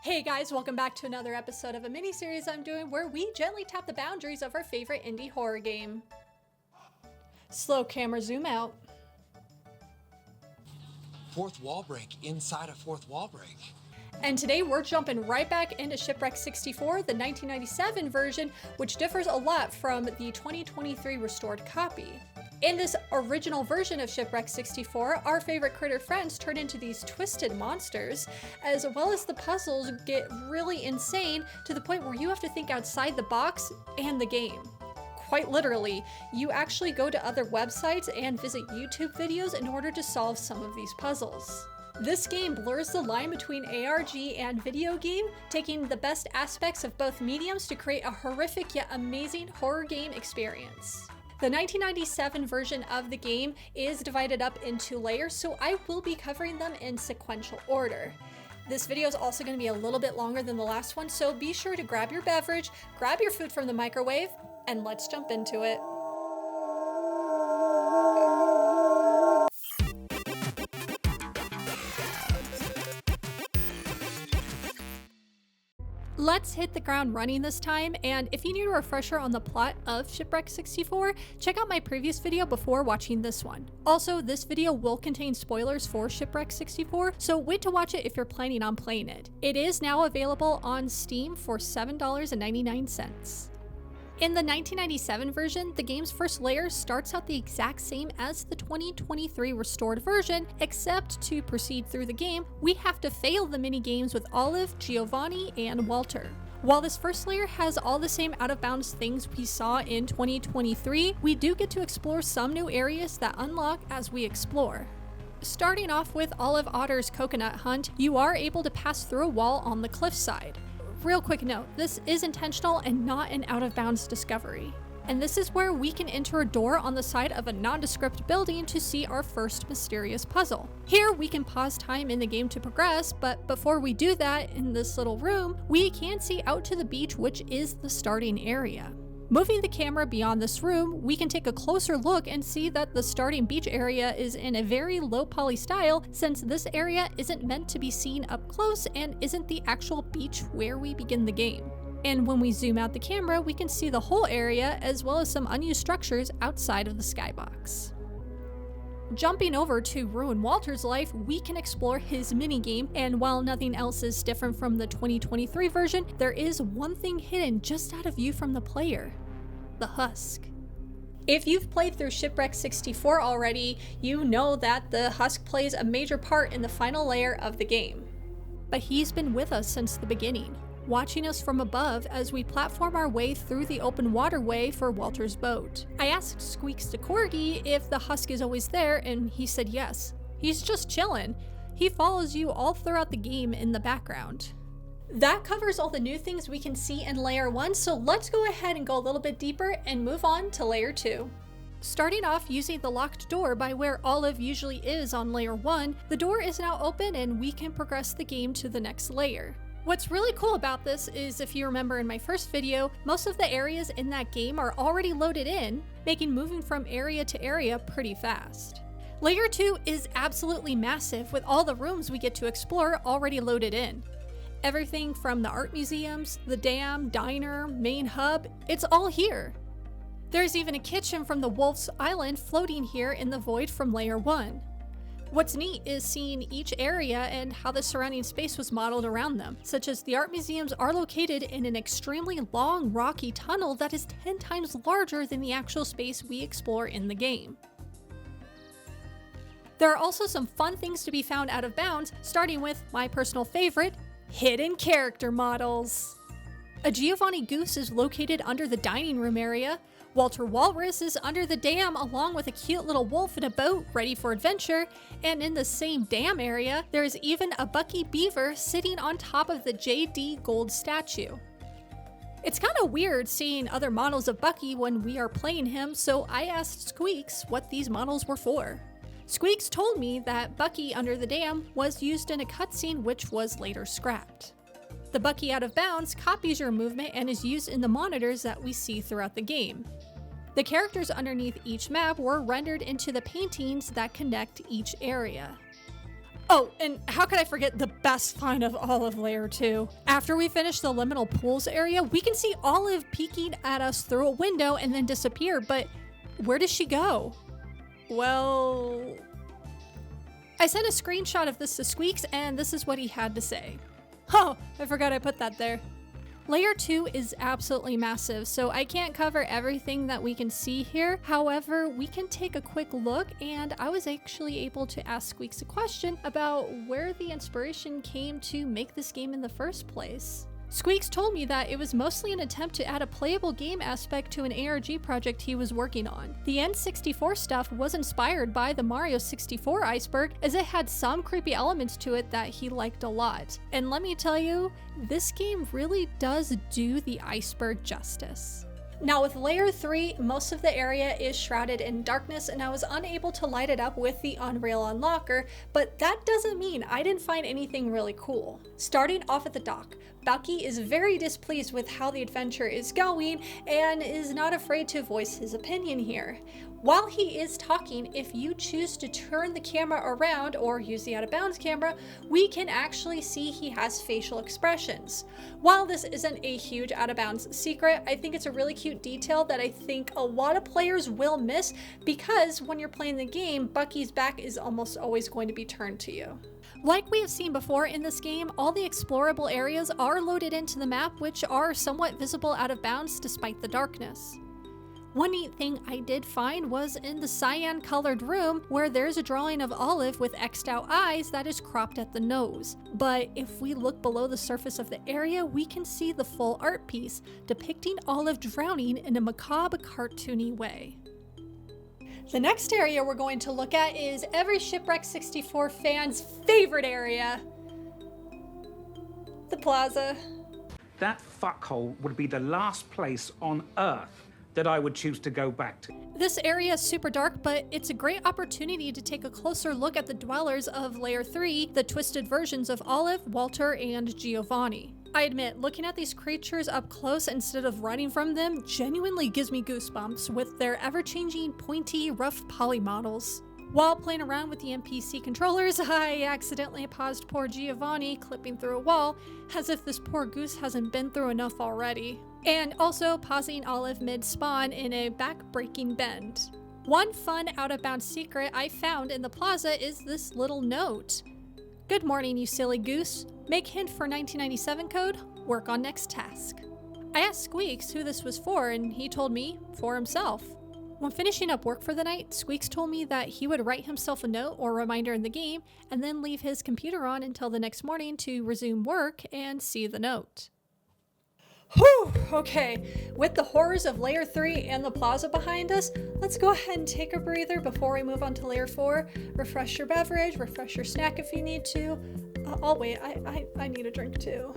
Hey guys, welcome back to another episode of a mini-series I'm doing where we gently tap the boundaries of our favorite indie horror game. Slow camera zoom out. Fourth wall break inside a fourth wall break. And today we're jumping right back into Shipwrecked 64, the 1997 version, which differs a lot from the 2023 restored copy. In this original version of Shipwrecked 64, our favorite critter friends turn into these twisted monsters, as well as the puzzles get really insane to the point where you have to think outside the box and the game. Quite literally, you actually go to other websites and visit YouTube videos in order to solve some of these puzzles. This game blurs the line between ARG and video game, taking the best aspects of both mediums to create a horrific yet amazing horror game experience. The 1997 version of the game is divided up into layers, so I will be covering them in sequential order. This video is also going to be a little bit longer than the last one, so be sure to grab your beverage, grab your food from the microwave, and let's jump into it. Let's hit the ground running this time, and if you need a refresher on the plot of Shipwrecked 64, check out my previous video before watching this one. Also, this video will contain spoilers for Shipwrecked 64, so wait to watch it if you're planning on playing it. It is now available on Steam for $7.99. In the 1997 version, the game's first layer starts out the exact same as the 2023 restored version, except to proceed through the game, we have to fail the mini-games with Olive, Giovanni, and Walter. While this first layer has all the same out-of-bounds things we saw in 2023, we do get to explore some new areas that unlock as we explore. Starting off with Olive Otter's coconut hunt, you are able to pass through a wall on the cliffside. Real quick note, this is intentional and not an out-of-bounds discovery. And this is where we can enter a door on the side of a nondescript building to see our first mysterious puzzle. Here we can pause time in the game to progress, but before we do that in this little room, we can see out to the beach, which is the starting area. Moving the camera beyond this room, we can take a closer look and see that the starting beach area is in a very low poly style, since this area isn't meant to be seen up close and isn't the actual beach where we begin the game. And when we zoom out the camera, we can see the whole area as well as some unused structures outside of the skybox. Jumping over to ruin Walter's life, we can explore his minigame, and while nothing else is different from the 2023 version, there is one thing hidden just out of view from the player: the husk. If you've played through Shipwrecked 64 already, you know that the husk plays a major part in the final layer of the game. But he's been with us since the beginning, watching us from above as we platform our way through the open waterway for Walter's boat. I asked Squeaks the corgi if the husk is always there, and he said yes. He's just chillin'. He follows you all throughout the game in the background. That covers all the new things we can see in Layer 1, so let's go ahead and go a little bit deeper and move on to Layer 2. Starting off using the locked door by where Olive usually is on Layer 1, the door is now open and we can progress the game to the next layer. What's really cool about this is, if you remember in my first video, most of the areas in that game are already loaded in, making moving from area to area pretty fast. Layer 2 is absolutely massive, with all the rooms we get to explore already loaded in. Everything from the art museums, the dam, diner, main hub, it's all here. There's even a kitchen from the Wolf's Island floating here in the void from Layer 1. What's neat is seeing each area and how the surrounding space was modeled around them, such as the art museums are located in an extremely long rocky tunnel that is 10 times larger than the actual space we explore in the game. There are also some fun things to be found out of bounds, starting with my personal favorite, hidden character models. A Giovanni goose is located under the dining room area. Walter Walrus is under the dam along with a cute little wolf in a boat ready for adventure, and in the same dam area, there is even a Bucky Beaver sitting on top of the JD Gold statue. It's kind of weird seeing other models of Bucky when we are playing him, so I asked Squeaks what these models were for. Squeaks told me that Bucky under the dam was used in a cutscene which was later scrapped. The Bucky out of bounds copies your movement and is used in the monitors that we see throughout the game. The characters underneath each map were rendered into the paintings that connect each area. Oh, and how could I forget the best find of Olive Layer 2? After we finish the liminal pools area, we can see Olive peeking at us through a window and then disappear, but where does she go? Well, I sent a screenshot of this to Squeaks, and this is what he had to say. Oh, I forgot I put that there. Layer 2 is absolutely massive, so I can't cover everything that we can see here. However, we can take a quick look, and I was actually able to ask Squeaks a question about where the inspiration came to make this game in the first place. Squeaks told me that it was mostly an attempt to add a playable game aspect to an ARG project he was working on. The N64 stuff was inspired by the Mario 64 iceberg, as it had some creepy elements to it that he liked a lot. And let me tell you, this game really does do the iceberg justice. Now with Layer 3, most of the area is shrouded in darkness, and I was unable to light it up with the Unreal Unlocker, but that doesn't mean I didn't find anything really cool. Starting off at the dock, Bucky is very displeased with how the adventure is going and is not afraid to voice his opinion here. While he is talking, if you choose to turn the camera around or use the out of bounds camera, we can actually see he has facial expressions. While this isn't a huge out of bounds secret, I think it's a really cute detail that I think a lot of players will miss, because when you're playing the game, Bucky's back is almost always going to be turned to you. Like we have seen before in this game, all the explorable areas are loaded into the map, which are somewhat visible out of bounds despite the darkness. One neat thing I did find was in the cyan colored room, where there's a drawing of Olive with X'd out eyes that is cropped at the nose. But if we look below the surface of the area, we can see the full art piece depicting Olive drowning in a macabre, cartoony way. The next area we're going to look at is every Shipwrecked 64 fan's favorite area, the plaza. That fuckhole would be the last place on Earth that I would choose to go back to. This area is super dark, but it's a great opportunity to take a closer look at the dwellers of Layer 3, the twisted versions of Olive, Walter, and Giovanni. I admit, looking at these creatures up close instead of running from them genuinely gives me goosebumps with their ever-changing, pointy, rough poly models. While playing around with the NPC controllers, I accidentally paused poor Giovanni clipping through a wall, as if this poor goose hasn't been through enough already. And also pausing Olive mid-spawn in a back-breaking bend. One fun out-of-bounds secret I found in the plaza is this little note. Good morning, you silly goose. Make hint for 1997 code, work on next task. I asked Squeaks who this was for, and he told me for himself. When finishing up work for the night, Squeaks told me that he would write himself a note or reminder in the game and then leave his computer on until the next morning to resume work and see the note. Whew, okay, with the horrors of Layer 3 and the plaza behind us, let's go ahead and take a breather before we move on to Layer 4. Refresh your beverage, refresh your snack if you need to. I'll wait, I need a drink too.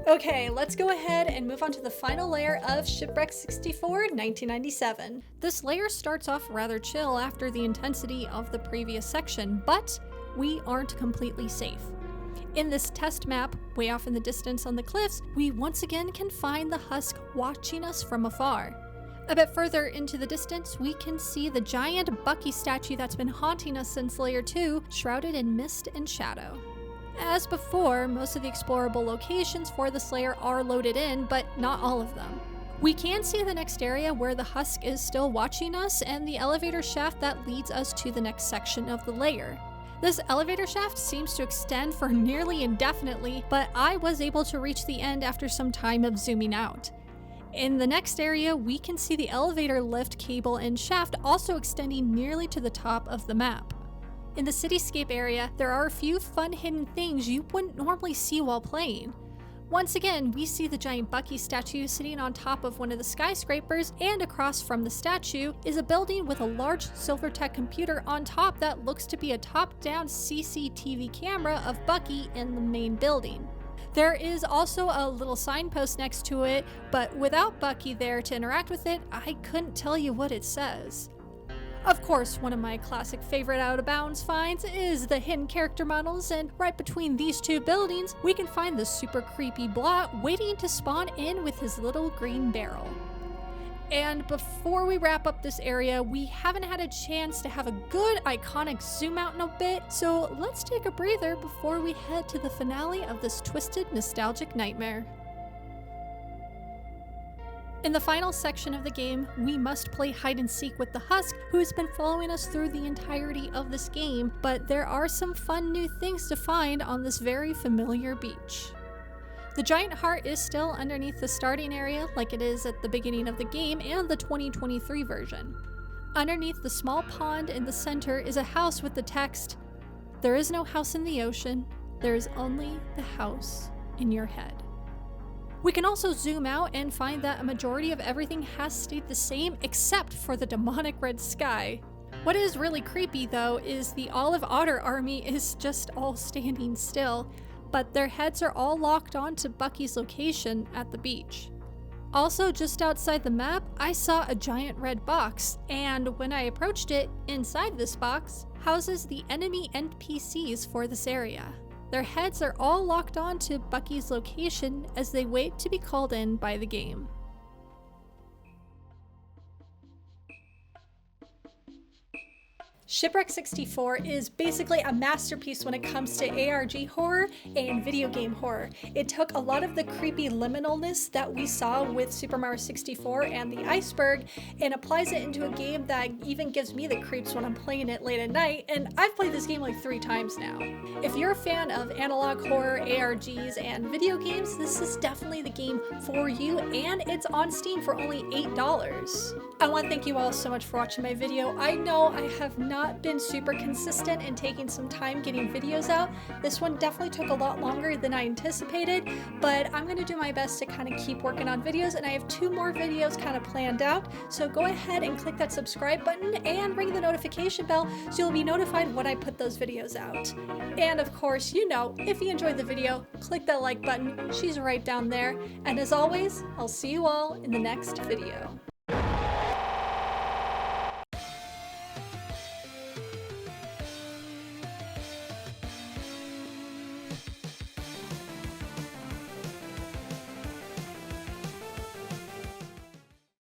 Okay, let's go ahead and move on to the final layer of Shipwrecked 64 1997. This layer starts off rather chill after the intensity of the previous section, but we aren't completely safe. In this test map, way off in the distance on the cliffs, we once again can find the husk watching us from afar. A bit further into the distance, we can see the giant Bucky statue that's been haunting us since Layer 2, shrouded in mist and shadow. As before, most of the explorable locations for this layer are loaded in, but not all of them. We can see the next area where the husk is still watching us and the elevator shaft that leads us to the next section of the layer. This elevator shaft seems to extend for nearly indefinitely, but I was able to reach the end after some time of zooming out. In the next area, we can see the elevator lift cable and shaft also extending nearly to the top of the map. In the cityscape area, there are a few fun hidden things you wouldn't normally see while playing. Once again, we see the giant Bucky statue sitting on top of one of the skyscrapers, and across from the statue is a building with a large Silvertech computer on top that looks to be a top-down CCTV camera of Bucky in the main building. There is also a little signpost next to it, but without Bucky there to interact with it, I couldn't tell you what it says. Of course, one of my classic favorite out-of-bounds finds is the hidden character models, and right between these two buildings, we can find the super creepy Blot waiting to spawn in with his little green barrel. And before we wrap up this area, we haven't had a chance to have a good iconic zoom out in a bit, so let's take a breather before we head to the finale of this twisted nostalgic nightmare. In the final section of the game, we must play hide and seek with the Husk, who has been following us through the entirety of this game, but there are some fun new things to find on this very familiar beach. The giant heart is still underneath the starting area like it is at the beginning of the game and the 2023 version. Underneath the small pond in the center is a house with the text, "There is no house in the ocean, there is only the house in your head." We can also zoom out and find that a majority of everything has stayed the same except for the demonic red sky. What is really creepy though is the olive otter army is just all standing still, but their heads are all locked on to Bucky's location at the beach. Also, just outside the map, I saw a giant red box, and when I approached it, inside this box houses the enemy NPCs for this area. Their heads are all locked on to Bucky's location as they wait to be called in by the game. Shipwrecked 64 is basically a masterpiece when it comes to ARG horror and video game horror. It took a lot of the creepy liminalness that we saw with Super Mario 64 and the iceberg and applies it into a game that even gives me the creeps when I'm playing it late at night, and I've played this game like 3 times now. If you're a fan of analog horror, ARGs, and video games, this is definitely the game for you, and it's on Steam for only $8. I want to thank you all so much for watching my video. I know I have not been super consistent in taking some time getting videos out. This one definitely took a lot longer than I anticipated, but I'm going to do my best to kind of keep working on videos, and I have 2 more videos kind of planned out, so go ahead and click that subscribe button and ring the notification bell so you'll be notified when I put those videos out. And of course, you know, if you enjoyed the video, click that like button. She's right down there. And as always, I'll see you all in the next video.